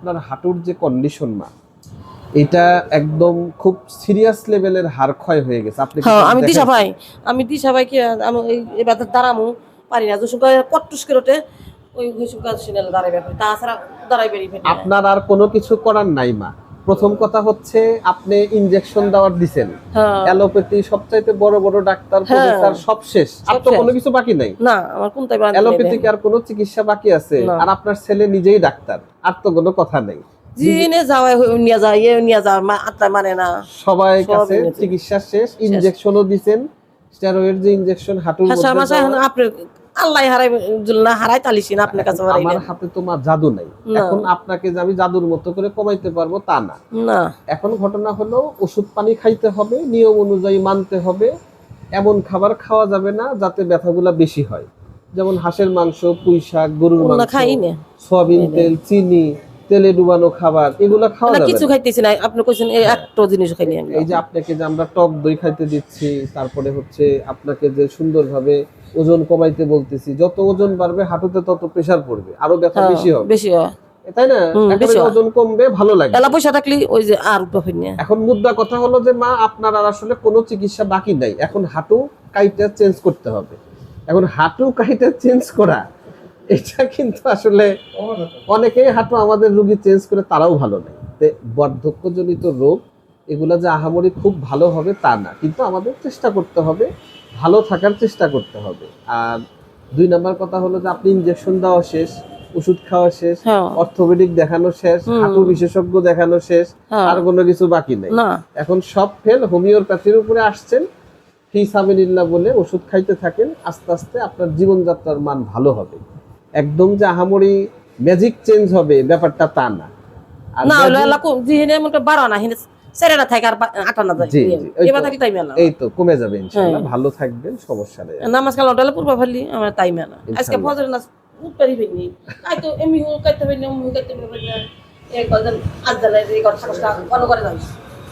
আপনার হাঁটুর যে কন্ডিশন মা, এটা একদম খুব সিরিয়াস লেভেলের হাড় ক্ষয় হয়ে গেছে। আপনি হ্যাঁ আমি দিশা ভাই কি আমি এই বাতার দাঁড়ামু পারি না যখন কট্টুস করতে ওই হইসুক গাছ সিনাল দাঁড়াইবে তাছাড়া দাঁড়াইবে আপনার আর কোনো কিছু করার নাই মা। প্রথম কথা হচ্ছে আপনি ইনজেকশন দেওয়ার দিবেন, অ্যালোপ্যাথি সবচাইতে বড় বড় ডাক্তার প্রফেসর সব শেষ, আর তো কোনো কিছু বাকি নাই। না আমার কোনটাই বাকি নাই, অ্যালোপ্যাথিক আর কোনো চিকিৎসা বাকি আছে? আর আপনার ছেলে নিজেই ডাক্তার, আর তো কোনো কথা নেই। জিনে যাওয়াই নিয়ে যায় নিয়ে যাওয়ার আত্মা মানে না, সবাই কাছে চিকিৎসা শেষ, ইনজেকশনও দিবেন, স্টেরয়েড যে ইনজেকশন হাঁটুর মধ্যে আপনি আল্লাহ হারাই তালিছি না আপনার কাছে। আমার হাতে তো মা জাদু নাই, এখন আপনাকে যে আমি জাদুর মতো করে কমাইতে পারবো তা না। এখন ঘটনা হলো ওষুধ পানি খাইতে হবে, নিয়ম অনুযায়ী মানতে হবে। এমন খাবার খাওয়া যাবে না যাতে ব্যথাগুলা বেশি হয়, যেমন হাঁসের মাংস, পুঁই শাক, গরুর মাংস, সয়াবিন তেল, চিনি, তেলে ডুবানো খাবার, এগুলা খাওয়া যাবে না। কিছু খাইতেছি না, আপনি কইছেন একটা জিনিস খাইনি। এই যে আপনাকে যে আমরা টক দই খাইতে দিচ্ছি, তারপরে হচ্ছে আপনাকে যে সুন্দরভাবে ওজন কমাইতে বলতেছি, যত ওজন বাড়বে হাঁটুতে তত প্রেসার পড়বে, আরো ব্যথা বেশি হবে, তাই না? ওজন কমবে, ভালো লাগবে, এলা পয়সা থাকলে ওই যে আর এখন মুদ্রা কথা হলো যে মা আপনার আর আসলে কোনো চিকিৎসা বাকি নাই, এখন হাঁটু কাইটা চেঞ্জ করতে হবে। এখন হাঁটু কাইটা চেঞ্জ করা এটা কিন্তু আসলে অনেকেই হাঁটু আমাদের রোগী চেঞ্জ করে তারাও ভালো নেই। বার্ধক্যজনিত রোগ এগুলা যে আহামরি খুব ভালো হবে তা না, কিন্তু আমাদের চেষ্টা করতে হবে, ভালো থাকার চেষ্টা করতে হবে। আর 2 নাম্বার কথা হলো যে আপনি ইনজেকশন দেওয়া শেষ, ওষুধ খাওয়া শেষ, অর্থোপেডিক দেখানো শেষ, হাঁটু বিশেষজ্ঞ দেখানো শেষ, আর কোনো কিছু বাকি নেই। এখন সব ফেল, হোমিওপ্যাথির উপরে আসছেন, ফি সাবিলিল্লাহ বলে ওষুধ খাইতে থাকেন, আস্তে আস্তে আপনার জীবনযাত্রার মান ভালো হবে। একদম যে আহামরি ম্যাজিক চেঞ্জ হবে ব্যাপারটা তা না। এই তো কমে যাবে ইনশাআল্লাহ, ভালো থাকবেন, সমস্যা নেই। নামাজ কালাম ডালে পূর্ব ফেললি আমার তাই মেনা আজকে ফজর নামাজ উঠপারি ফেলনি তাই তো এমনি হো কাইতে ফেলনি এমনি কাইতে ফেলনি এই কজন আজদালে এই কথা ফলো করে যাই।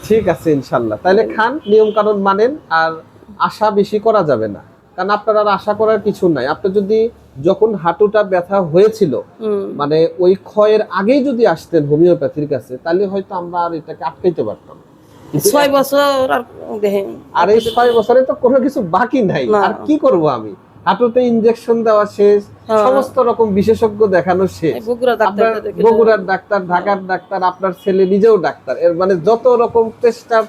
ঠিক আছে ইনশাআল্লাহ, তাহলে খান, নিয়ম কানুন মানেন, আর আশা বেশি করা যাবে না, কারণ আপনার আর আশা করার কিছু নাই। আপনি যদি যখন হাঁটুটা ব্যথা হয়েছিল মানে ওই ক্ষয়ের আগেই যদি আসতেন হোমিওপ্যাথির কাছে, তাহলে হয়তো আমরা আর এটাকে আটকাইতে পারতাম। 6 বছর আর এই 6 বছরে তো কোনো কিছু বাকি নাই, আর কি করব আমি? হাঁটুতে ইনজেকশন দেওয়া শেষ, সমস্ত রকম বিশেষজ্ঞ দেখানো শেষ, বগুড়ার ডাক্তার, ঢাকার ডাক্তার, আপনার ছেলে নিজেও ডাক্তার, এর মানে যত রকম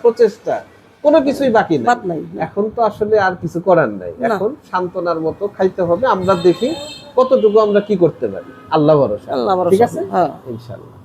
প্রচেষ্টা কোনো কিছুই বাকি নাই। এখন তো আসলে আর কিছু করার নাই, এখন সান্ত্বনার মতো খাইতে হবে। আমরা দেখি কতটুকু আমরা কি করতে পারি, আল্লাহ ভরসা। ঠিক আছে ইনশাআল্লাহ।